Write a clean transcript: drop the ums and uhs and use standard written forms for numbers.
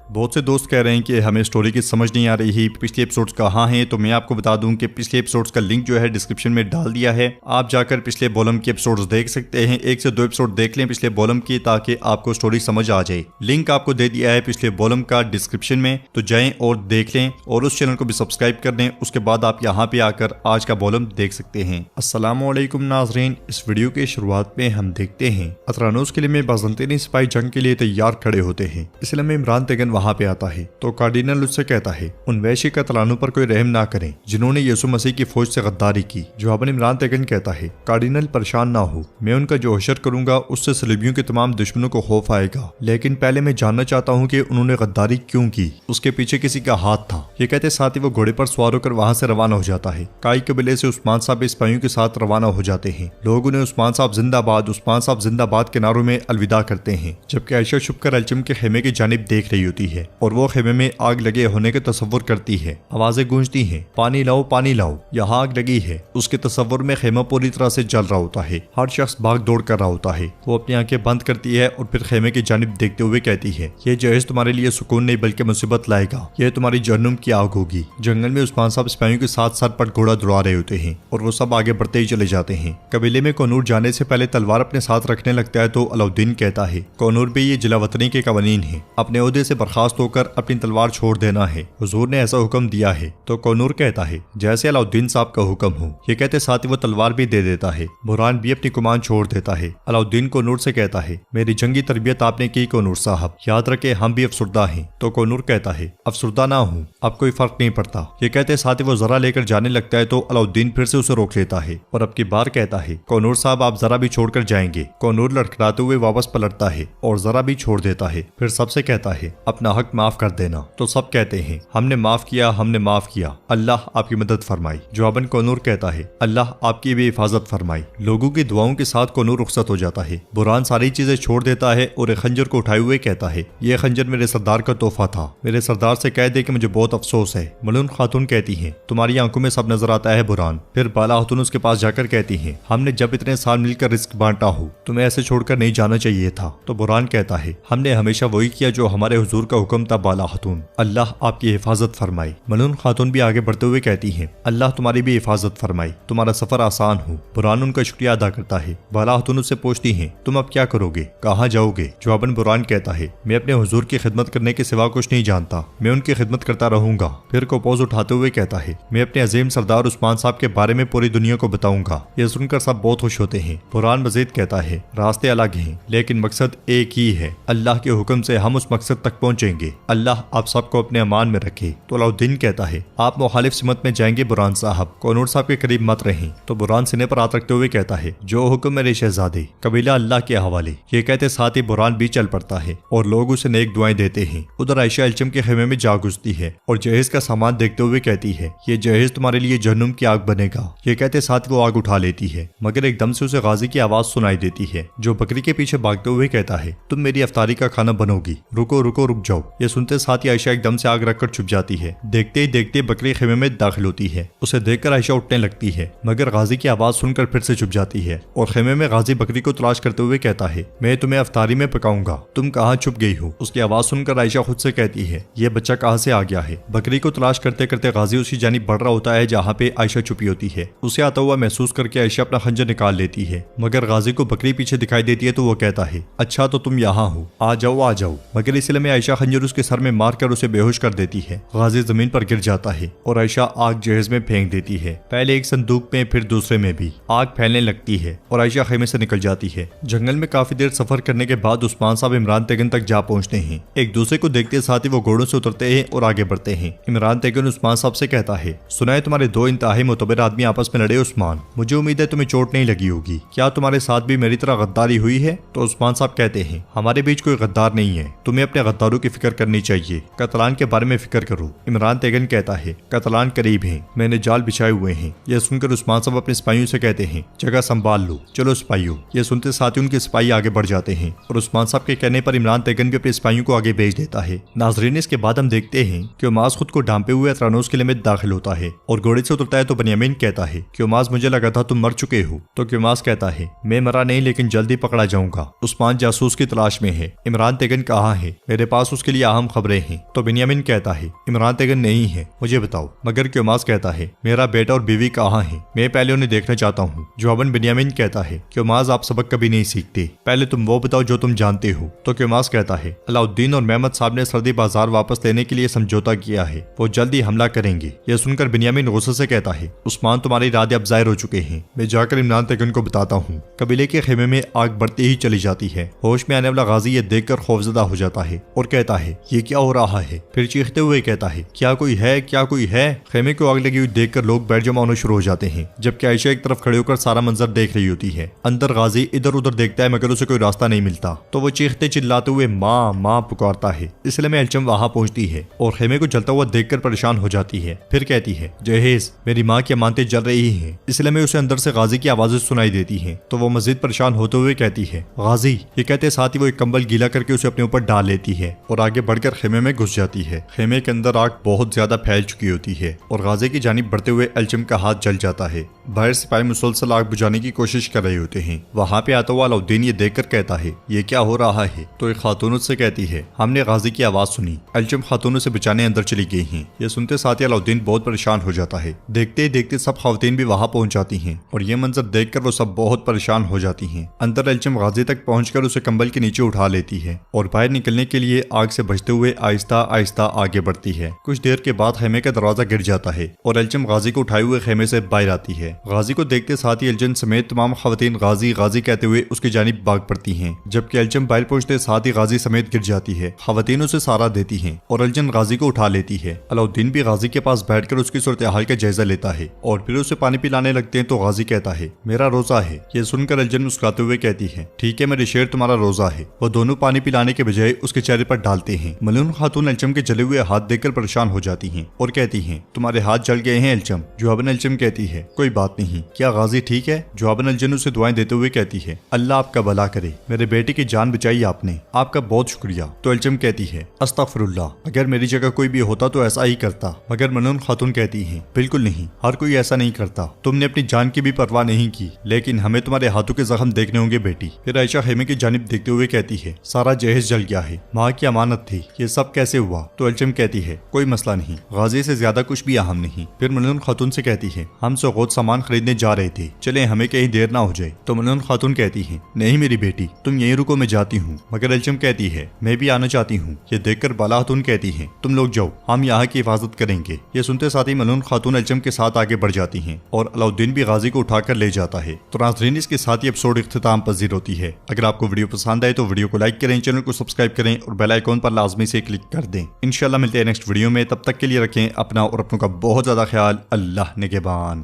बहुत से दोस्त कह रहे हैं कि हमें स्टोरी की समझ नहीं आ रही, पिछले एपिसोड्स कहाँ हैं। तो मैं आपको बता दूं कि पिछले एपिसोड्स का लिंक जो है डिस्क्रिप्शन में डाल दिया है। आप जाकर पिछले वॉल्यूम के एपिसोड्स देख सकते हैं। 1 से 2 एपिसोड देख लें पिछले वॉल्यूम की, ताकि आपको स्टोरी समझ आ जाए। लिंक आपको दे दिया है पिछले वॉल्यूम का डिस्क्रिप्शन में, तो जाएं और देख लें और उस चैनल को भी सब्सक्राइब कर दें। उसके बाद आप यहाँ पे आकर आज का वॉल्यूम देख सकते हैं। अस्सलामुअलैकुम नाज़रीन, इस वीडियो की शुरुआत में हम देखते हैं अतरानोस किले में बाज़ंतीनी सिपाही जंग के लिए तैयार खड़े होते हैं। इसलिए में इमरान तेगन वहाँ पे आता है तो कार्डिनल उससे कहता है उन वैश्य कतलानों पर कोई रहम ना करें जिन्होंने यीशु मसीह की फौज से गद्दारी की। जवाबन इमरान तेगन कहता है कार्डिनल परेशान ना हो, मैं उनका जो हशर करूंगा उससे सलीबियों के तमाम दुश्मनों को खौफ आएगा, लेकिन पहले मैं जानना चाहता हूँ कि उन्होंने गद्दारी क्यों की, उसके पीछे किसी का हाथ था। ये कहते साथ ही वो घोड़े पर सवार होकर वहाँ से रवाना हो जाता है। काई कबीले से उस्मान साहब सिपाहियों के साथ रवाना हो जाते हैं। लोग उन्हें उस्मान साहब जिंदाबाद के नारों में अलविदा करते हैं, जबकि आयशा छुपकर अलचम के खेमे की जानिब देख रही होती है और वो खेमे में आग लगे होने के तस्वुर करती है। आवाजें गूंजती हैं, पानी लाओ, यहाँ आग लगी है। उसके तस्वुर में खेमा पूरी तरह से जल रहा होता है। हर शख्स भाग दौड़ कर रहा होता है। वो अपनी आंखें बंद करती है और फिर खेमे की जानिब देखते हुए कहती है ये जहेज तुम्हारे लिए सुकून नहीं बल्कि मुसीबत लाएगा, यह तुम्हारी जहन्नुम की आग होगी। जंगल में उस्मान साहब सिपाहियों के साथ साथ पर घोड़ा दौड़ा रहे होते हैं और वो सब आगे बढ़ते ही चले जाते हैं। कबीले में कोनूर जाने से पहले तलवार अपने साथ रखने लगता है तो अलाउद्दीन कहता है कोनूर भी ये जिलावतनी के कवानीन है, अपने ओहदे से बर्खास्त होकर अपनी तलवार छोड़ देना है, हुजूर ने ऐसा हुक्म दिया है। तो कोनूर कहता है जैसे अलाउद्दीन साहब का हुक्म हो। ये कहते साथ ही वो तलवार भी दे देता है। बुरहान भी अपनी कमान छोड़ देता है। अलाउद्दीन कोनूर से कहता है मेरी जंगी तरबियत आपने की कोनूर साहब, याद रखे हम भी अफसुर्दा हैं। तो कोनूर कहता है अफसुर्दा ना हूँ, अब कोई फर्क नहीं पड़ता। ये कहते साथ ही वो जरा लेकर जाने लगता है तो अलाउद्दीन फिर से उसे रोक लेता है और अब की बार कहता है कोनूर साहब आप जरा भी छोड़कर जाएंगे। कोनूर लड़खड़ाते हुए वापस पलटता है और जरा भी छोड़ देता है। फिर सबसे कहता है अपना हक माफ कर देना। तो सब कहते हैं हमने माफ किया, अल्लाह आपकी मदद फरमाई। जवाबन कोनूर कहता है अल्लाह आपकी भी हिफाजत फरमाई। लोगों की दुआओं के साथ कोनूर रुखसत हो जाता है। बुरहान सारी चीजें छोड़ देता है और एक खंजर को उठाए हुए कहता है यह खंजर मेरे सरदार का तोहफा था, मेरे सरदार से कह दे कि मुझे बहुत अफसोस है। मलून खातून कहती है तुम्हारी आंखों में सब नजर आता है बुरहान। फिर बाला खातून उसके पास जाकर कहती है हमने जब इतने साल मिलकर रिस्क बांटा हो, तुम्हें ऐसे छोड़कर नहीं जाना चाहिए था। तो बुरहान कहता है हमने हमेशा वही किया जो हमारे हुजूर का हुक्म था बाला खातून, अल्लाह आपकी हिफाजत फरमाई। मलून खातून भी आगे बढ़ते हुए कहती है अल्लाह तुम्हारी भी हिफाजत फरमाई, तुम्हारा सफर आसान हो। बुरहान उनका शुक्रिया अदा करता है। बाला खातून उससे पूछती है तुम अब क्या करोगे, कहाँ जाओगे। जवाबन बुरहान कहता है मैं अपने हुजूर की खिदमत करने के सिवा कुछ नहीं जानता, मैं उनकी खिदमत करता रहूंगा। फिर कोपोज उठाते हुए कहता है मैं अपने अजीम सरदार उस्मान साहब के बारे में पूरी दुनिया को बताऊंगा। यह सुनकर सब बहुत खुश होते हैं। बुरहान मजीद कहता है रास्ते अलग हैं लेकिन मकसद एक ही है, अल्लाह के हुक्म से हम उस मकसद तक पहुंचेंगे, अल्लाह आप सबको अपने अमान में रखे। तो अलाउद्दीन कहता है आप मुखालिफ सिमत में जाएंगे बुरहान साहब, कोनूर साहब के करीब मत रहें। तो बुरहान सीने पर हाथ रखते हुए कहता है जो हुक्म मेरे शहजादे, कबीला अल्लाह के हवाले। ये कहते साथ ही बुरहान भी चल पड़ता है और लोग उसे नेक दुआएं देते हैं। उधर आयशा अलचम के खेमे में जा घुसती है और जहेज का सामान देखते हुए कहती है ये जहेज तुम्हारे लिए जहन्नुम की आग बनेगा। ये कहते साथ वो आग उठा लेती है, मगर एकदम से उसे गाजी की आवाज सुनाई देती है जो बकरी के पीछे भागते हुए कहता है तुम मेरी अफ्तारी का खाना बनोगी, रुक जाओ। ये सुनते साथ ही आयशा एकदम से आग रखकर छुप जाती है। देखते ही देखते बकरी खेमे में दाखिल होती है। उसे देखकर आयशा उठने लगती है, मगर गाजी की आवाज सुनकर फिर से छुप जाती है और खेमे में गाजी बकरी को तलाश करते हुए कहता है मैं तुम्हें अफ्तारी में पकाऊंगा, तुम कहाँ छुप गई हो। उसकी आवाज सुनकर आयशा खुद से कहती है ये बच्चा कहाँ से आ गया है। बकरी को तलाश करते करते गाजी उसी जानिब बढ़ रहा होता है जहाँ पे आयशा छुपी होती है। उसे आता हुआ महसूस करके आयशा अपना खंजर निकाल लेती है, मगर गाजी को बकरी पीछे दिखाई देती है तो वो कहता है अच्छा तो तुम यहाँ हो, आ जाओ। मगर इसलिए में आयशा खंजर उसके सर में मारकर उसे बेहोश कर देती है। गाजी जमीन पर गिर जाता है और आयशा आग जहेज में फेंक देती है। पहले एक संदूक में फिर दूसरे में भी आग फैलने लगती है और आयशा खेमे से निकल जाती है। जंगल में काफी देर सफर करने के बाद उस्मान साहब इमरान तेगन तक जा पहुंचते हैं। एक दूसरे को देखते साथ ही वो घोड़ों से उतरते हैं और आगे बढ़ते हैं। इमरान तेगन उस्मान साहब से कहता है सुना है तुम्हारे दो इंतहाई मुतबर आदमी आपस में लड़े उस्मान, मुझे उम्मीद है तुम्हें चोट नहीं लगी होगी, क्या तुम्हारे साथ भी मेरी तरह गद्दारी हुई है। तो उस्मान साहब कहते हैं हमारे बीच कोई गद्दार नहीं है, तुम्हें अपने गद्दारों की फिक्र करनी चाहिए, कतलान के बारे में फिक्र करो। इमरान तेगन कहता है कतलान करीब हैं, मैंने जाल बिछाए हुए हैं। यह सुनकर उस्मान साहब अपने सिपाहियों से कहते हैं जगह संभाल लो, चलो सिपाहियों। यह सुनते साथ ही उनके सिपाही आगे बढ़ जाते हैं और उस्मान साहब के कहने पर इमरान तेगन भी अपने सिपाहियों को आगे भेज देता है। नाजरीन इसके बाद हम देखते हैं कि उमार क्योमास खुद को ढांपे हुए अतरानोस किले में दाखिल होता है और घोड़े से उतरता है तो बेन्यामीन कहता है, क्योमास मुझे लगा था तुम मर चुके हो। तो क्योमास कहता है, मैं मरा नहीं लेकिन जल्दी पकड़ा जाऊंगा। उस्मान जासूस की तलाश में है। इमरान तेगन कहाँ है? मेरे पास उसके लिए अहम खबरें हैं। तो बेन्यामीन कहता है, इमरान तेगन नहीं है, मुझे बताओ। मगर क्योमास कहता है, मेरा बेटा और बीवी कहाँ है? मैं पहले उन्हें देखना चाहता हूँ। जवाबन बेन्यामीन कहता है, क्योमास आप सबक कभी नहीं सीखते, पहले तुम वो बताओ जो तुम जानते हो। तो क्योमास कहता है, अलाउद्दीन और मेहमद साहब ने सरदी बाजार वापस लेने के लिए समझौता किया है, वो जल्दी हमला करेंगे। यह सुनकर बेन्यामीन गुस्से से कहता है, उस्मान तुम्हारे इरादे अब जाहिर हो चुके हैं, मैं जाकर इमरान तेगन को बताता हूँ। कबीले के खेमे में आग बढ़ती ही चली जाती है। होश में आने वाला गाजी ये देखकर खौफजदा हो जाता है और कहता है, ये क्या हो रहा है? फिर चीखते हुए कहता है, क्या कोई है, क्या कोई है? खेमे को आग लगी हुई देखकर लोग बैठ जमा होने शुरू हो जाते हैं, जबकि आयशा एक तरफ खड़े होकर सारा मंजर देख रही होती है। अंदर गाजी इधर उधर देखता है मगर उसे कोई रास्ता नहीं मिलता, तो वो चीखते चिल्लाते हुए माँ माँ पुकारता है। इसलिए में एल्चम वहां पहुंचती है और खेमे को जलता हुआ देखकर परेशान हो जाती है। फिर कहती है, जहेज मेरी माँ की अमानतें जल रही हैं। इसलिए में उसे अंदर से गाजी की आवाजें सुनाई देती हैं, तो वो मजीद परेशान होते हुए कहती है, गाजी। ये कहते साथ ही वो एक कंबल गीला करके उसे अपने ऊपर डाल लेती है और आगे बढ़कर खेमे में घुस जाती है। खेमे के अंदर आग बहुत ज्यादा फैल चुकी होती है और गाजी की जानिब बढ़ते हुए एल्चम का हाथ जल जाता है। बाहर सिपाही मुसलसल आग बुझाने की कोशिश कर रहे होते हैं। वहाँ पे आता हुआ अलाउद्दीन ये देखकर कहता है, ये क्या हो रहा है? तो एक खातून उससे कहती है, हमने गाजी की आवाज सुनी, एल्चम खातूनों से बचाने अंदर चली गई हैं। ये सुनते साथ ही अलाउद्दीन बहुत परेशान हो जाता है। देखते ही देखते सब खातून भी वहाँ पहुंच जाती हैं और ये मंजर देखकर वो सब बहुत परेशान हो जाती हैं। अंदर एल्चम गाजी तक पहुंचकर उसे कंबल के नीचे उठा लेती है और बाहर निकलने के लिए आग से बचते हुए आहिस्ता आहिस्ता आगे बढ़ती है। कुछ देर के बाद खेमे का दरवाजा गिर जाता है और एल्चम गाजी को उठाए हुए खेमे से बाहर आती है। गाजी को देखते साथ ही एल्चम समेत तमाम खवातीन गाजी गाजी कहते हुए उसकी जानिब भाग पड़ती हैं, जबकि एल्चम बाहर पहुंचते साथ ही गाजी समेत गिर जाती है। खवातीन उसे सहारा देती हैं और एल्चम गाजी को उठा लेती है। अलाउद्दीन भी गाजी के पास बैठकर उसकी सूरत हाल का जायजा लेता है और फिर उसे पानी पिलाने लगते हैं। तो गाजी कहता है, मेरा रोजा है। ये सुनकर एल्चम मुस्कुराते हुए कहती है, ठीक है मेरे शेर, तुम्हारा रोजा है। वो दोनों पानी पिलाने के बजाय उसके चेहरे पर डालते हैं। मलून खातून एल्चम के जले हुए हाथ देखकर परेशान हो जाती हैं और कहती हैं, तुम्हारे हाथ जल गए हैं एल्चम। जवाबन एल्चम कहती है, कोई बात नहीं, क्या गाजी ठीक है? जवाबन एल्चम उसे दुआएं देते हुए कहती है, अल्लाह आपका भला करे, मेरे बेटे की जान बचाई आपने, आपका बहुत शुक्रिया। तो एल्चम कहती है, अस्तगफिरुल्लाह, अगर मेरी जगह कोई भी होता तो ऐसा ही करता। मगर मलून खातून कहती है, बिल्कुल नहीं, हर कोई ऐसा नहीं करता। तुमने अपनी जान की भी परवाह नहीं की, लेकिन हमें तुम्हारे हाथों के जख्म देखने होंगे बेटी। फिर आयशा खेमे की जानिब देखते हुए कहती है, सारा जहेज जल गया है, माँ की अमानत थी, ये सब कैसे हुआ? तो एल्चम कहती है, कोई मसला नहीं, गाजी से ज्यादा कुछ भी अहम नहीं। फिर मलून खातून से कहती है, हम सोगोत सामान खरीदने जा रहे थे, चले हमें कहीं देर ना हो जाए। तो मलून खातून कहती है, नहीं मेरी बेटी, तुम यहीं रुको, मैं जाती हूँ। मगर एल्चम कहती है, मैं भी आना चाहती हूँ। ये देखकर बाला खातून कहती है, तुम लोग जाओ, हम यहाँ की हिफाजत करेंगे। ये सुनते साथ ही मलून खातून एल्चम के साथ आगे बढ़ जाती हैं और अलाउद्दीन भी गाजी को उठाकर ले जाता है। तो नाज़रीन, इसके साथ ही एपिसोड इख्तिताम पजीर होती है। अगर आपको वीडियो पसंद आए तो वीडियो को लाइक करें, चैनल को सब्सक्राइब करें और बेल आइकॉन पर लाजमी से क्लिक कर दें। इंशाल्लाह मिलते हैं नेक्स्ट वीडियो में, तब तक के लिए रखें अपना और अपनों का बहुत ज्यादा ख्याल। अल्लाह निगहबान।